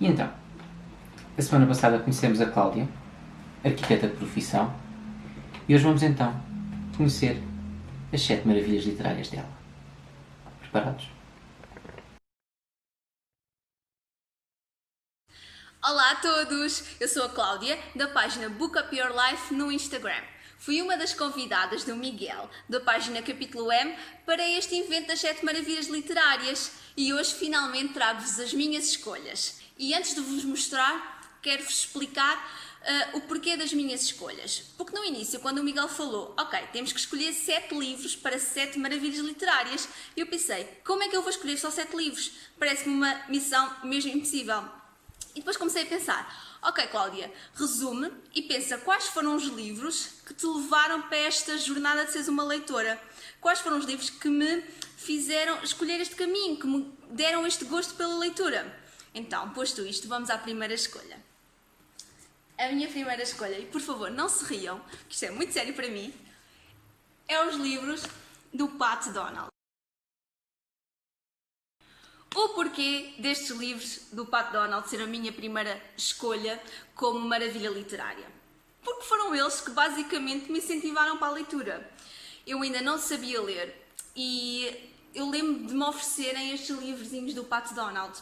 E então, a semana passada conhecemos a Cláudia, arquiteta de profissão, e hoje vamos então conhecer as 7 maravilhas literárias dela. Preparados? Olá a todos! Eu sou a Cláudia, da página Book Up Your Life no Instagram. Fui uma das convidadas do Miguel, da página Capítulo M, para este evento das 7 maravilhas literárias e hoje finalmente trago-vos as minhas escolhas. E antes de vos mostrar, quero-vos explicar o porquê das minhas escolhas. Porque no início, quando o Miguel falou, ok, temos que escolher 7 livros para 7 maravilhas literárias, eu pensei, como é que eu vou escolher só 7 livros? Parece-me uma missão mesmo impossível. E depois comecei a pensar, ok Cláudia, resume e pensa quais foram os livros que te levaram para esta jornada de seres uma leitora. Quais foram os livros que me fizeram escolher este caminho, que me deram este gosto pela leitura. Então, posto isto, vamos à primeira escolha. A minha primeira escolha, e por favor não se riam, que isto é muito sério para mim, é os livros do Pat Donald. O porquê destes livros do Pat Donald ser a minha primeira escolha como maravilha literária? Porque foram eles que basicamente me incentivaram para a leitura. Eu ainda não sabia ler e eu lembro de me oferecerem estes livrozinhos do Pat Donald.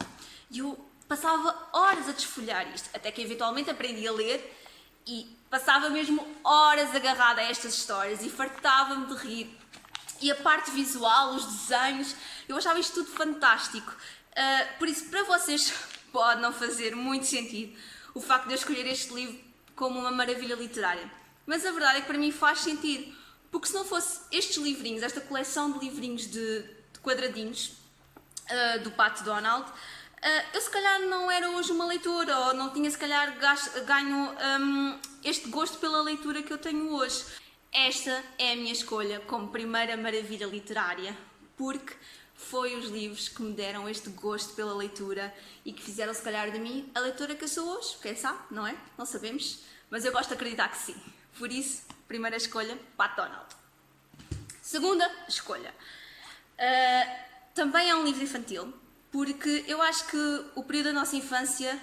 E eu passava horas a desfolhar isto, até que eventualmente aprendi a ler e passava mesmo horas agarrada a estas histórias e fartava-me de rir. E a parte visual, os desenhos, eu achava isto tudo fantástico. Por isso, para vocês pode não fazer muito sentido o facto de eu escolher este livro como uma maravilha literária. Mas a verdade é que para mim faz sentido, porque se não fosse estes livrinhos, esta coleção de livrinhos de quadradinhos do Pat Donald, eu se calhar não era hoje uma leitora, ou não tinha se calhar ganho este gosto pela leitura que eu tenho hoje. Esta é a minha escolha como primeira maravilha literária, porque foi os livros que me deram este gosto pela leitura e que fizeram se calhar de mim a leitora que eu sou hoje. Quem sabe, não é? Não sabemos, mas eu gosto de acreditar que sim. Por isso, primeira escolha, Pat Donald. Segunda escolha. Também é um livro infantil, porque eu acho que o período da nossa infância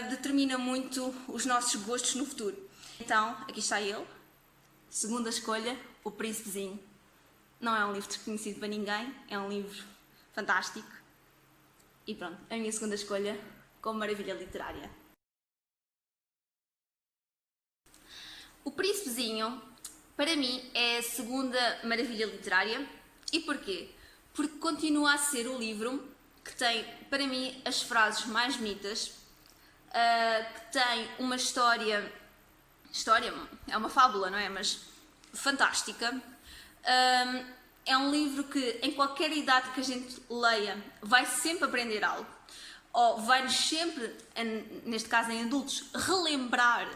determina muito os nossos gostos no futuro. Então, aqui está ele. Segunda escolha, O Príncipezinho. Não é um livro desconhecido para ninguém, é um livro fantástico. E pronto, a minha segunda escolha como maravilha literária. O Príncipezinho, para mim, é a segunda maravilha literária. E porquê? Porque continua a ser o livro que tem, para mim, as frases mais bonitas, que tem uma história é uma fábula, não é? Mas fantástica. É um livro que em qualquer idade que a gente leia vai sempre aprender algo, ou vai-nos sempre, neste caso em adultos, relembrar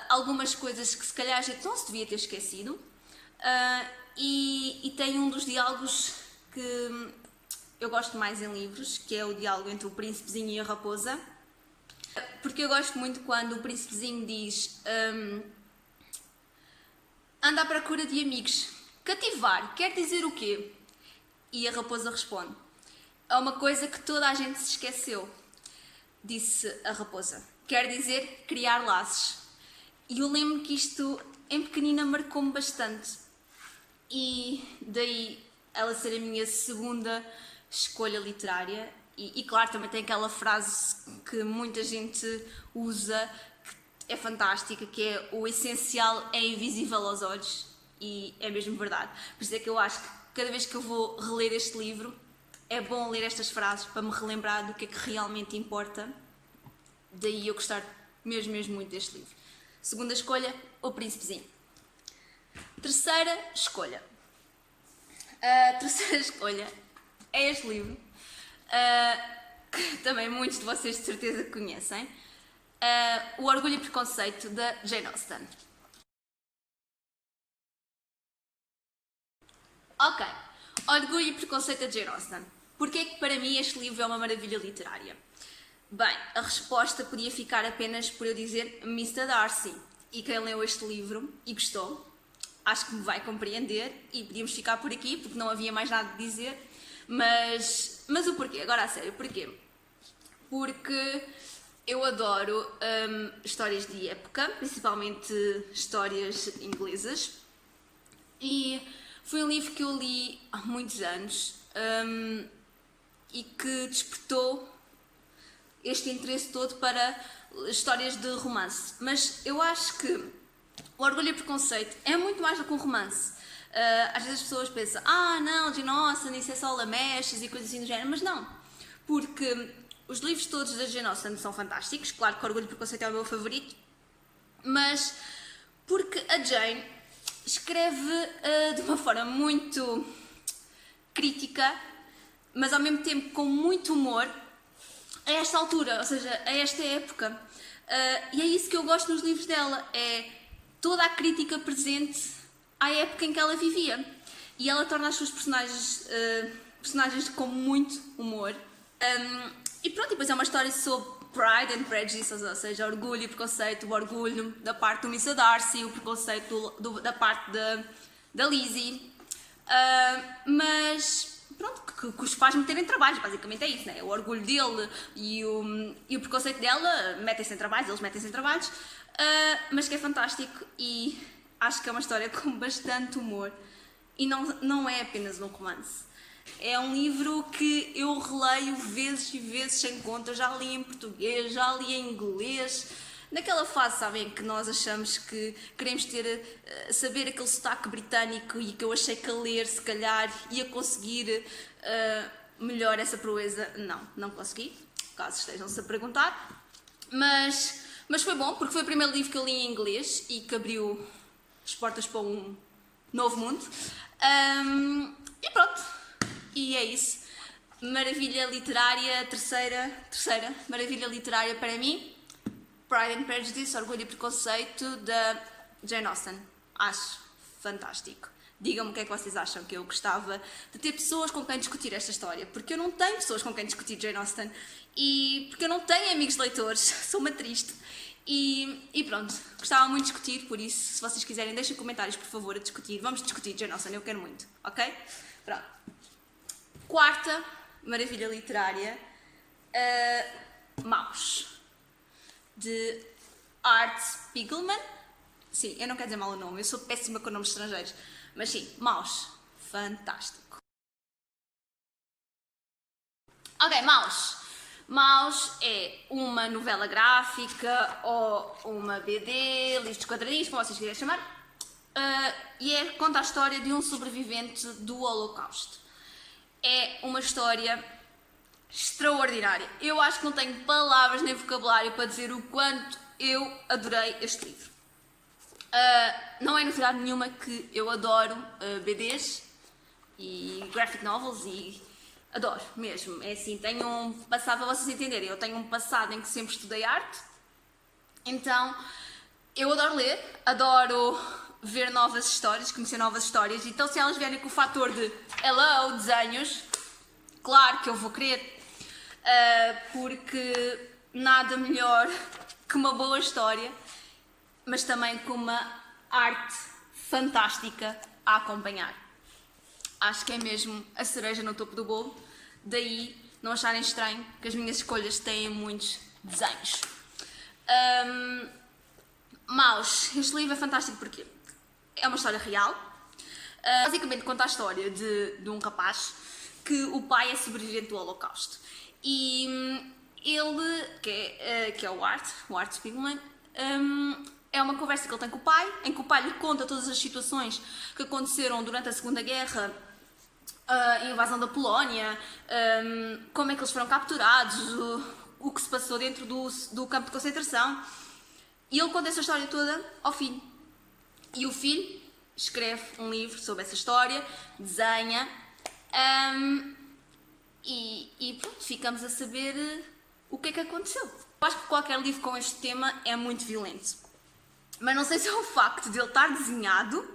algumas coisas que se calhar a gente não se devia ter esquecido. E tem um dos diálogos que eu gosto mais em livros, que é o diálogo entre o príncipezinho e a raposa. Porque eu gosto muito quando o príncipezinho diz anda à procura de amigos. Cativar quer dizer o quê? E a raposa responde, é uma coisa que toda a gente se esqueceu. Disse a raposa, quer dizer criar laços. E eu lembro que isto em pequenina marcou-me bastante. E daí ela ser a minha segunda escolha literária. E claro, também tem aquela frase que muita gente usa, que é fantástica, que é o essencial é invisível aos olhos, e é mesmo verdade. Por isso é que eu acho que cada vez que eu vou reler este livro, é bom ler estas frases para me relembrar do que é que realmente importa. Daí eu gostar mesmo muito deste livro. Segunda escolha, O Príncipezinho. Terceira escolha. A terceira escolha é este livro, que também muitos de vocês de certeza conhecem, O Orgulho e Preconceito, da Jane Austen. Ok, Orgulho e Preconceito, da Jane Austen. Porquê é que para mim este livro é uma maravilha literária? Bem, a resposta podia ficar apenas por eu dizer Mr. Darcy. E quem leu este livro e gostou, acho que me vai compreender, e podíamos ficar por aqui porque não havia mais nada a dizer. Mas o porquê? Agora a sério, porquê? porque eu adoro histórias de época, principalmente histórias inglesas, e foi um livro que eu li há muitos anos e que despertou este interesse todo para histórias de romance. Mas eu acho que o Orgulho e Preconceito é muito mais do que um romance. Às vezes as pessoas pensam, não, Jane Austen, isso é só lamechas e coisas assim do género, mas não, porque os livros todos da Jane Austen são fantásticos, claro que o Orgulho e Preconceito é o meu favorito, mas porque a Jane escreve de uma forma muito crítica, mas ao mesmo tempo com muito humor, a esta altura, ou seja, a esta época. E é isso que eu gosto nos livros dela, é toda a crítica presente à época em que ela vivia. E ela torna as suas personagens com muito humor. E pronto, depois é uma história sobre Pride and Prejudice, ou seja, orgulho e preconceito, o orgulho da parte do Mr. Darcy, o preconceito da parte da Lizzie. Mas pronto, que os faz meterem trabalhos, basicamente é isso, né? O orgulho dele e o preconceito dela metem-se em trabalhos, eles metem-se em trabalhos, mas que é fantástico e acho que é uma história com bastante humor e não é apenas um romance. É um livro que eu releio vezes e vezes sem conta, já li em português, já li em inglês. Naquela fase, sabem, que nós achamos que queremos saber aquele sotaque britânico e que eu achei que a ler, se calhar, ia conseguir melhor essa proeza. Não consegui, caso estejam-se a perguntar. Mas foi bom, porque foi o primeiro livro que eu li em inglês e que abriu as portas para um novo mundo. E pronto, e é isso. Maravilha literária, terceira maravilha literária para mim. Pride and Prejudice, Orgulho e Preconceito, da Jane Austen. Acho fantástico. Digam-me o que é que vocês acham, que eu gostava de ter pessoas com quem discutir esta história, porque eu não tenho pessoas com quem discutir Jane Austen e porque eu não tenho amigos leitores, sou uma triste. E pronto, gostava muito de discutir, por isso, se vocês quiserem, deixem comentários, por favor, a discutir. Vamos discutir Jane Austen, eu quero muito, ok? Pronto. Quarta maravilha literária, Maus, de Art Spiegelman. Sim, eu não quero dizer mal o nome, eu sou péssima com nomes estrangeiros, mas sim, Maus, fantástico. Ok, Maus é uma novela gráfica ou uma BD, livro de quadradinhos, como vocês quiserem chamar, e conta a história de um sobrevivente do Holocausto. É uma história extraordinária. Eu acho que não tenho palavras nem vocabulário para dizer o quanto eu adorei este livro. Não é novidade nenhuma que eu adoro BDs e graphic novels e adoro mesmo. É assim, tenho um passado, para vocês entenderem, eu tenho um passado em que sempre estudei arte, então eu adoro ler, adoro ver novas histórias, conhecer novas histórias, então se elas vierem com o fator de hello, desenhos, claro que eu vou querer, porque nada melhor que uma boa história, mas também com uma arte fantástica a acompanhar. Acho que é mesmo a cereja no topo do bolo, daí não acharem estranho que as minhas escolhas têm muitos desenhos. Maus, este livro é fantástico porque é uma história real. Basicamente conta a história de um rapaz que o pai é sobrevivente do Holocausto. E ele, que é o Art Spiegelman, é uma conversa que ele tem com o pai, em que o pai lhe conta todas as situações que aconteceram durante a Segunda Guerra, a invasão da Polónia, como é que eles foram capturados, o que se passou dentro do campo de concentração. E ele conta essa história toda ao filho. E o filho escreve um livro sobre essa história, desenha, e pronto, ficamos a saber o que é que aconteceu. Eu acho que qualquer livro com este tema é muito violento. Mas não sei se é o facto de ele estar desenhado,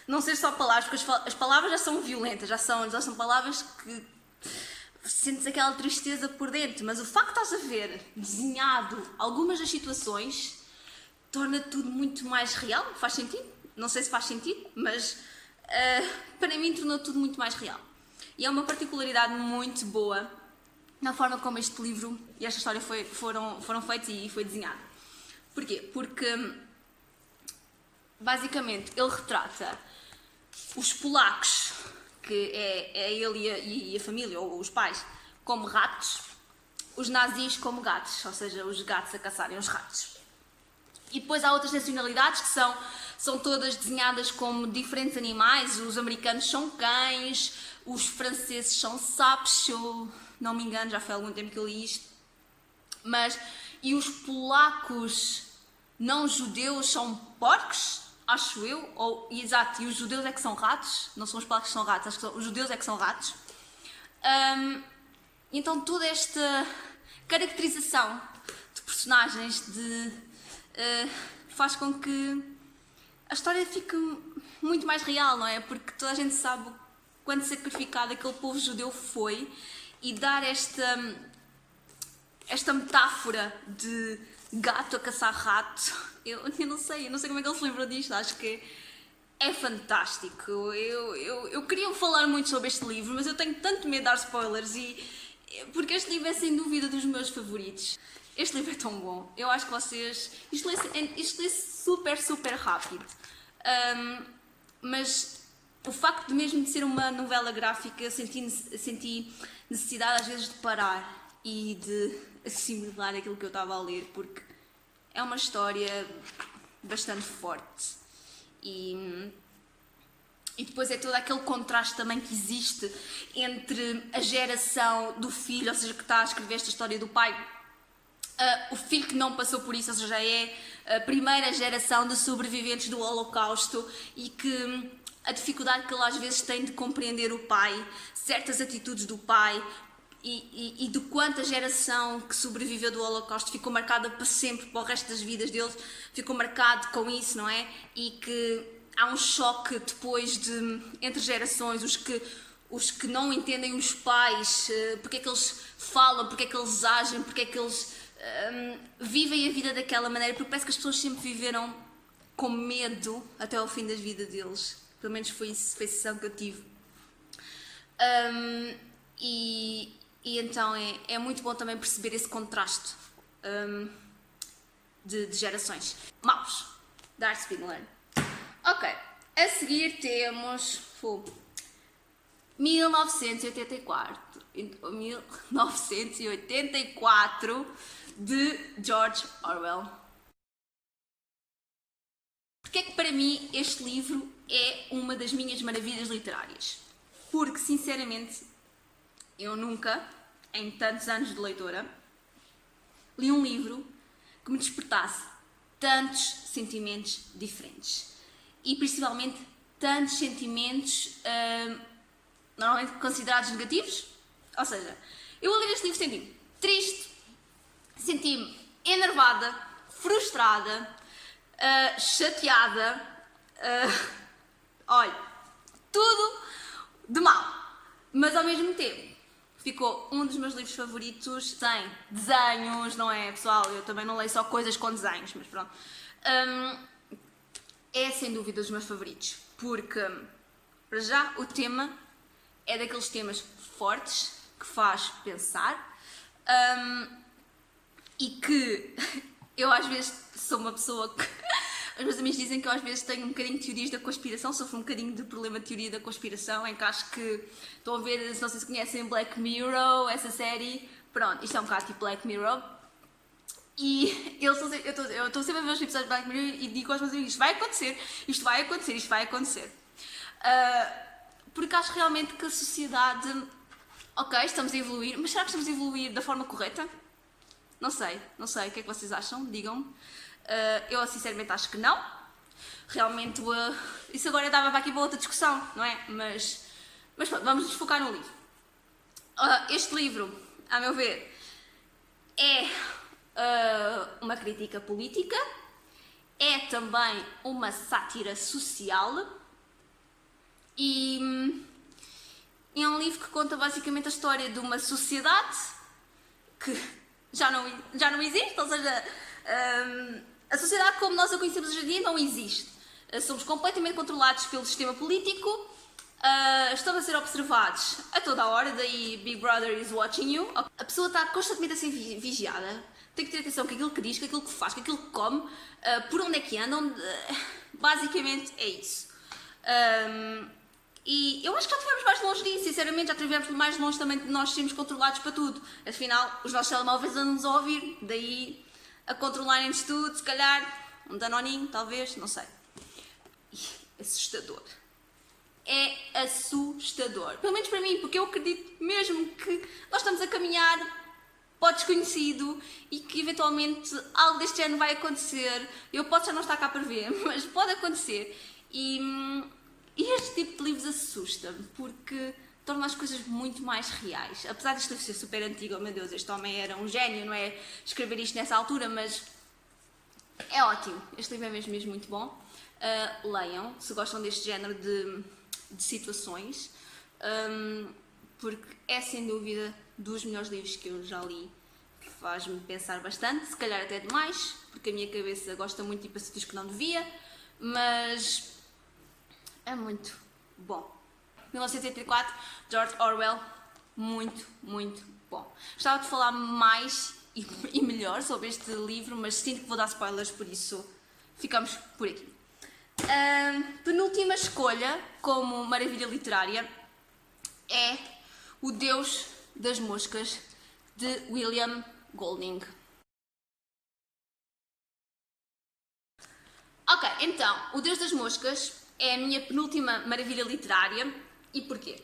não ser só palavras, porque as palavras já são violentas, já são palavras que sentes aquela tristeza por dentro, mas o facto de estás a ver desenhado algumas das situações torna tudo muito mais real. Faz sentido? Não sei se faz sentido, mas para mim tornou tudo muito mais real. E é uma particularidade muito boa na forma como este livro e esta história foram feitos e foi desenhado. Porquê? Porque, basicamente, ele retrata os polacos, que é ele e a família, ou os pais, como ratos, os nazis como gatos, ou seja, os gatos a caçarem os ratos. E depois há outras nacionalidades que são todas desenhadas como diferentes animais. Os americanos são cães, os franceses são sapos, se eu não me engano, já foi há algum tempo que eu li isto. E os polacos não judeus são porcos, acho eu, exato, e os judeus é que são ratos, não são os polacos que são ratos, acho que os judeus é que são ratos. Então toda esta caracterização de personagens faz com que a história fique muito mais real, não é? Porque toda a gente sabe quanto sacrificado aquele povo judeu foi, e dar esta metáfora de gato a caçar rato, eu não sei como é que ele se lembrou disto, acho que é fantástico. Eu queria falar muito sobre este livro, mas eu tenho tanto medo de dar spoilers, porque este livro é sem dúvida dos meus favoritos. Este livro é tão bom, eu acho que vocês... Isto lê super, super rápido, mas o facto de mesmo de ser uma novela gráfica, eu senti necessidade às vezes de parar e de assimilar aquilo que eu estava a ler, porque é uma história bastante forte. E depois é todo aquele contraste também que existe entre a geração do filho, ou seja, que está a escrever esta história do pai, o filho que não passou por isso, ou seja, é a primeira geração de sobreviventes do Holocausto, e que a dificuldade que ele às vezes tem de compreender o pai, certas atitudes do pai, e de quanto a geração que sobreviveu do Holocausto ficou marcada para sempre, para o resto das vidas deles, ficou marcado com isso, não é? E que há um choque depois entre gerações, os que não entendem os pais, porque é que eles falam, porque é que eles agem, porque é que eles vivem a vida daquela maneira, porque parece que as pessoas sempre viveram com medo até ao fim da vida deles. Pelo menos foi a sensação que eu tive. E então é muito bom também perceber esse contraste de gerações. Maus, da Art Spiegelman. Ok, a seguir temos 1984 de George Orwell. Porque é que para mim este livro é uma das minhas maravilhas literárias? Porque, sinceramente, eu nunca, em tantos anos de leitora, li um livro que me despertasse tantos sentimentos diferentes. E, principalmente, tantos sentimentos normalmente considerados negativos. Ou seja, eu ao ler este livro senti-me triste, senti-me enervada, frustrada, chateada, olha, tudo de mal. Mas ao mesmo tempo ficou um dos meus livros favoritos. Tem desenhos, não é, pessoal? Eu também não leio só coisas com desenhos, mas pronto. É sem dúvida dos meus favoritos, porque, para já, o tema é daqueles temas fortes que faz pensar, e que eu às vezes sou uma pessoa que os meus amigos dizem que eu às vezes tenho um bocadinho de teorias da conspiração, sofro um bocadinho de problema de teoria da conspiração, em que acho que estão a ver, não sei se conhecem Black Mirror, essa série, pronto, isto é um bocado tipo Black Mirror. E eu estou sempre a ver os episódios de Black Mirror e digo aos meus amigos, isto vai acontecer, isto vai acontecer, isto vai acontecer. Porque acho realmente que a sociedade, ok, estamos a evoluir, mas será que estamos a evoluir da forma correta? Não sei, o que é que vocês acham? Digam-me. Eu sinceramente acho que não. Realmente, isso agora dava para aqui para outra discussão, não é? Mas pronto, vamos nos focar no livro. Este livro, a meu ver, é uma crítica política, é também uma sátira social, e é um livro que conta basicamente a história de uma sociedade que já não existe, ou seja, a sociedade como nós a conhecemos hoje em dia não existe. Somos completamente controlados pelo sistema político Estão a ser observados a toda a hora, daí Big Brother is watching you. A pessoa está constantemente a ser vigiada, tem que ter atenção com aquilo que diz, com aquilo que faz, com aquilo que come, por onde é que anda, basicamente é isso. E eu acho que já estivemos mais longe disso, sinceramente, já estivemos mais longe também de nós sermos controlados para tudo. Afinal, os nossos telemóveis andam-nos a ouvir, daí a controlarem-nos tudo, se calhar, um danoninho, talvez, não sei. Assustador. É assustador. Pelo menos para mim, porque eu acredito mesmo que nós estamos a caminhar para o desconhecido e que eventualmente algo deste género vai acontecer. Eu posso já não estar cá para ver, mas pode acontecer. E este tipo de livros assusta-me, porque torna as coisas muito mais reais. Apesar deste livro ser super antigo, oh meu Deus, este homem era um gênio, não é? Escrever isto nessa altura, mas é ótimo. Este livro é mesmo muito bom. Leiam, se gostam deste género de situações, porque é sem dúvida dos melhores livros que eu já li. Faz-me pensar bastante, se calhar até demais, porque a minha cabeça gosta muito de ir para sítios que não devia, mas é muito bom. 1984, George Orwell, muito bom. Gostava de falar mais e melhor sobre este livro, mas sinto que vou dar spoilers, por isso ficamos por aqui. Penúltima escolha como maravilha literária é O Deus das Moscas, de William Golding. Ok, então, O Deus das Moscas é a minha penúltima maravilha literária. E porquê?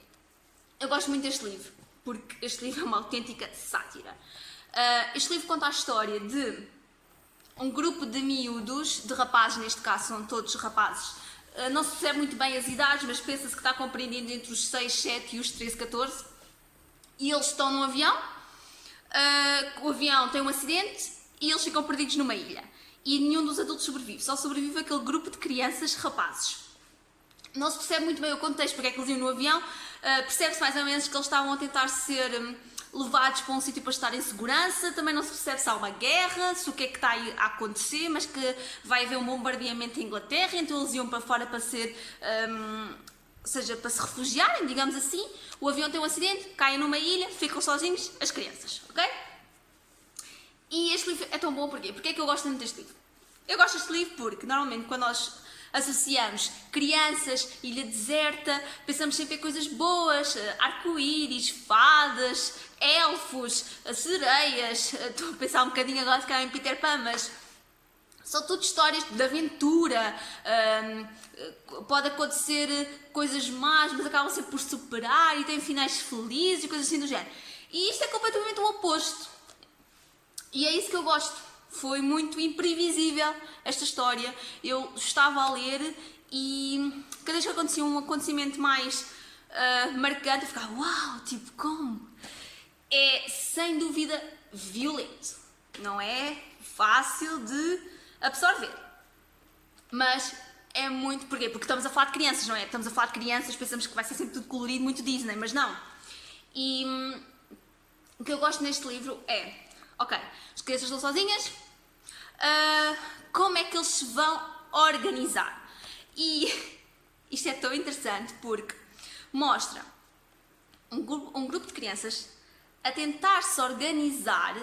Eu gosto muito deste livro, porque este livro é uma autêntica sátira. Este livro conta a história de um grupo de miúdos, de rapazes, neste caso são todos rapazes, não se percebe muito bem as idades, mas pensa-se que está compreendido entre os 6, 7 e os 13, 14, e eles estão num avião, o avião tem um acidente e eles ficam perdidos numa ilha. E nenhum dos adultos sobrevive, só sobrevive aquele grupo de crianças, rapazes. Não se percebe muito bem o contexto, porque é que eles iam no avião, percebe-se mais ou menos que eles estavam a tentar ser levados para um sítio para estar em segurança, também não se percebe se há uma guerra, se o que é que está a acontecer, mas que vai haver um bombardeamento em Inglaterra, então eles iam para fora para ser, ou seja, para se refugiarem, digamos assim. O avião tem um acidente, caem numa ilha, ficam sozinhos as crianças, ok? E este livro é tão bom porquê? Porque é que eu gosto tanto deste livro? Eu gosto deste livro porque, normalmente, quando nós associamos crianças, ilha deserta, pensamos sempre em coisas boas, arco-íris, fadas, elfos, sereias. Estou a pensar um bocadinho agora se calhar em Peter Pan, mas são tudo histórias de aventura. Pode acontecer coisas más, mas acabam sempre por superar e têm finais felizes e coisas assim do género. E isto é completamente o oposto. E é isso que eu gosto. Foi muito imprevisível esta história. Eu estava a ler e cada vez que acontecia um acontecimento mais marcante, eu ficava, uau, tipo, como? É sem dúvida violento. Não é fácil de absorver. Mas é muito... Porquê? Porque estamos a falar de crianças, não é? Estamos a falar de crianças, pensamos que vai ser sempre tudo colorido, muito Disney, mas não. E o que eu gosto neste livro é... Ok, as crianças estão sozinhas, como é que eles se vão organizar? E isto é tão interessante porque mostra um grupo de crianças a tentar se organizar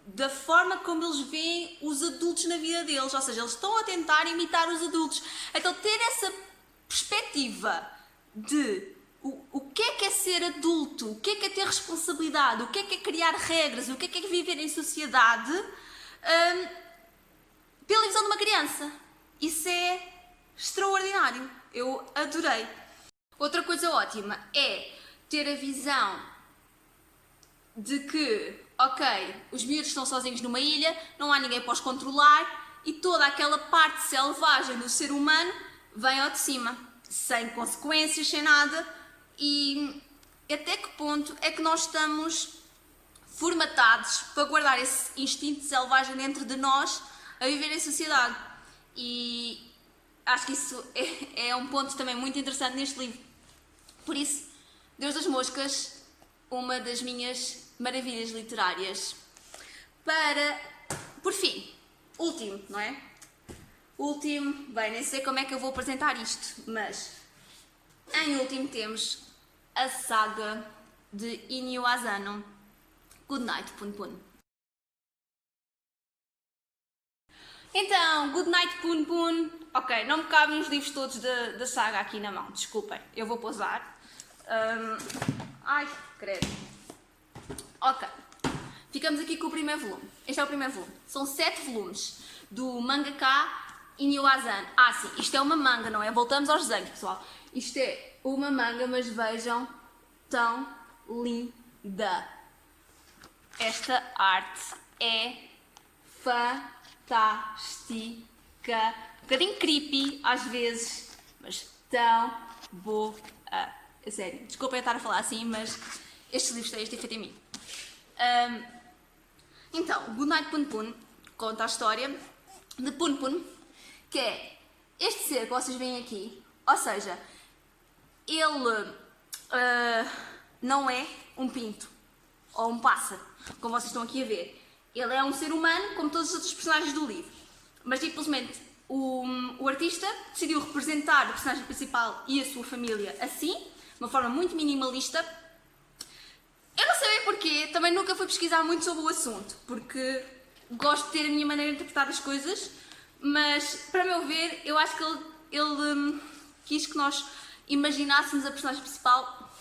da forma como eles veem os adultos na vida deles, ou seja, eles estão a tentar imitar os adultos. Então ter essa perspectiva de o que é ser adulto, o que é ter responsabilidade, o que é criar regras, o que é viver em sociedade, pela visão de uma criança. Isso é extraordinário. Eu adorei. Outra coisa ótima é ter a visão de que, ok, os miúdos estão sozinhos numa ilha, não há ninguém para os controlar e toda aquela parte selvagem do ser humano vem ao de cima, sem consequências, sem nada. E até que ponto é que nós estamos formatados para guardar esse instinto selvagem dentro de nós a viver em sociedade? E acho que isso é um ponto também muito interessante neste livro. Por isso, Deus das Moscas, uma das minhas maravilhas literárias. Por fim, último, não é? Último, bem, nem sei como é que eu vou apresentar isto, mas Em último temos a saga de Inio Asano, Goodnight Punpun. Então, Goodnight Punpun. Ok, não me cabem os livros todos da saga aqui na mão, desculpem, eu vou pousar. Ai, credo. Ok, ficamos aqui com o primeiro volume. Este é o primeiro volume. São 7 volumes do mangaka Inio Asano. Ah, sim, isto é uma manga, não é? Voltamos aos desenhos, pessoal. Isto é uma manga, mas vejam, tão linda. Esta arte é fantástica. Um bocadinho creepy às vezes, mas tão boa. É sério, desculpem eu estar a falar assim, mas estes livros têm este efeito em mim. Então, Goodnight Punpun conta a história de Punpun, que é este ser que vocês veem aqui, ou seja, ele não é um pinto ou um pássaro, como vocês estão aqui a ver. Ele é um ser humano, como todos os outros personagens do livro, mas simplesmente o artista decidiu representar o personagem principal e a sua família assim, de uma forma muito minimalista. Eu não sei bem porquê, também nunca fui pesquisar muito sobre o assunto, porque gosto de ter a minha maneira de interpretar as coisas, mas, para meu ver, eu acho que ele quis que nós imaginássemos a personagem principal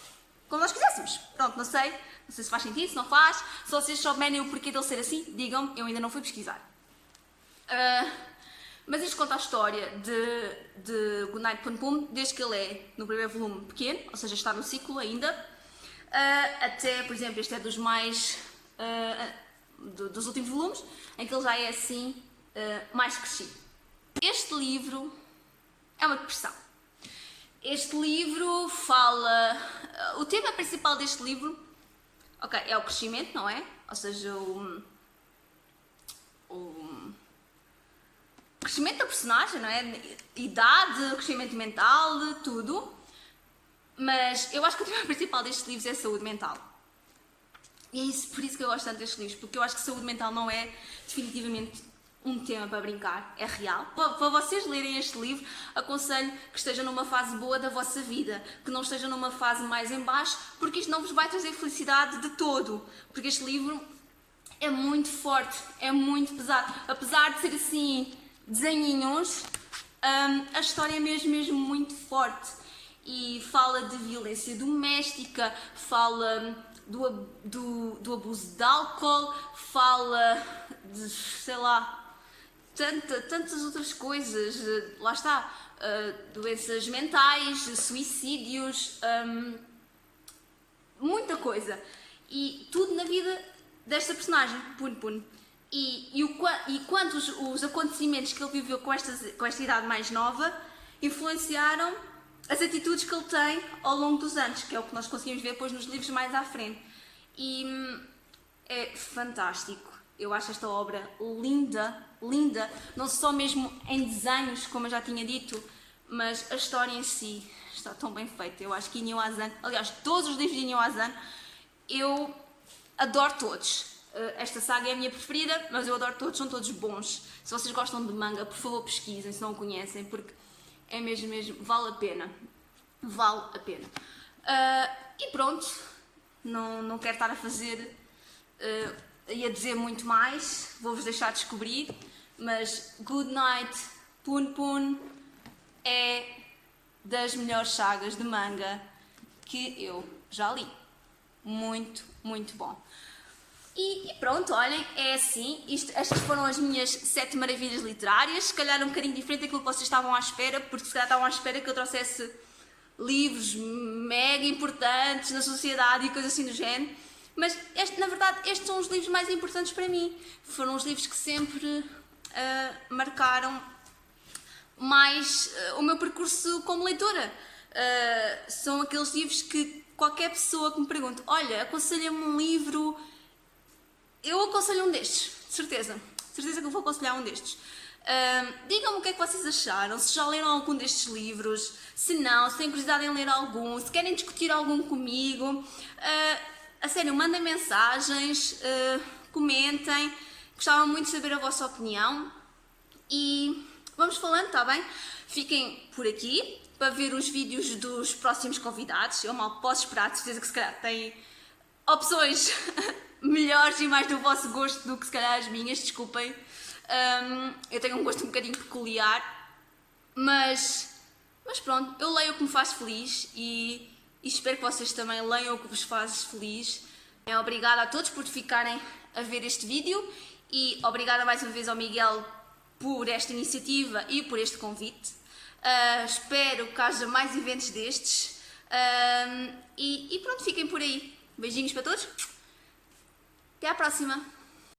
como nós quiséssemos. Pronto, não sei se faz sentido, se não faz. Se vocês souberem o porquê dele ser assim, digam-me, eu ainda não fui pesquisar. Mas isto conta a história de Goodnight Punpun, desde que ele é, no primeiro volume, pequeno, ou seja, está no ciclo ainda, até, por exemplo, este é dos mais... dos últimos volumes, em que ele já é assim, mais crescido. Este livro é uma depressão. Este livro fala... o tema principal deste livro, ok, é o crescimento, não é? Ou seja, o crescimento da personagem, não é? Idade, crescimento mental, tudo. Mas eu acho que o tema principal destes livros é a saúde mental. E é isso, por isso que eu gosto tanto destes livros, porque eu acho que saúde mental não é definitivamente um tema para brincar, é real. Para vocês lerem este livro, aconselho que estejam numa fase boa da vossa vida, que não estejam numa fase mais em baixo, porque isto não vos vai trazer felicidade de todo. Porque este livro é muito forte, é muito pesado. Apesar de ser assim, desenhinhos, a história é mesmo muito forte. E fala de violência doméstica, fala do abuso de álcool, fala de, sei lá, tantas outras coisas, lá está, doenças mentais, suicídios, muita coisa. E tudo na vida desta personagem, Punpun. E quanto os acontecimentos que ele viveu com esta idade mais nova influenciaram as atitudes que ele tem ao longo dos anos, que é o que nós conseguimos ver depois nos livros mais à frente. E é fantástico. Eu acho esta obra linda, linda, não só mesmo em desenhos, como eu já tinha dito, mas a história em si está tão bem feita. Eu acho que Inio Asano, aliás, todos os livros de Inio Asano, eu adoro todos. Esta saga é a minha preferida, mas eu adoro todos, são todos bons. Se vocês gostam de manga, por favor pesquisem, se não o conhecem, porque é mesmo, vale a pena. Vale a pena. E pronto, não quero estar a fazer e a dizer muito mais, vou-vos deixar descobrir, mas Goodnight Punpun é das melhores sagas de manga que eu já li. Muito, muito bom. E pronto, olhem, é assim, estas foram as minhas 7 maravilhas literárias, se calhar um bocadinho diferente daquilo que vocês estavam à espera, porque se calhar estavam à espera que eu trouxesse livros mega importantes na sociedade e coisas assim do género, mas na verdade estes são os livros mais importantes para mim, foram os livros que sempre marcaram mais o meu percurso como leitora. São aqueles livros que qualquer pessoa que me pergunte, olha, aconselha-me um livro, eu aconselho um destes, certeza que eu vou aconselhar um destes. Digam-me o que é que vocês acharam, se já leram algum destes livros, se não, se têm curiosidade em ler algum, se querem discutir algum comigo, a sério, mandem mensagens, comentem, gostava muito de saber a vossa opinião e vamos falando, está bem? Fiquem por aqui, para ver os vídeos dos próximos convidados. Eu mal posso esperar, de certeza que se calhar têm opções melhores e mais do vosso gosto do que se calhar as minhas, desculpem. Eu tenho um gosto um bocadinho peculiar, mas pronto, eu leio o que me faz feliz e espero que vocês também leiam o que vos faz feliz. Obrigada a todos por ficarem a ver este vídeo e obrigada mais uma vez ao Miguel por esta iniciativa e por este convite. Espero que haja mais eventos destes e pronto, fiquem por aí. Beijinhos para todos. Até à próxima.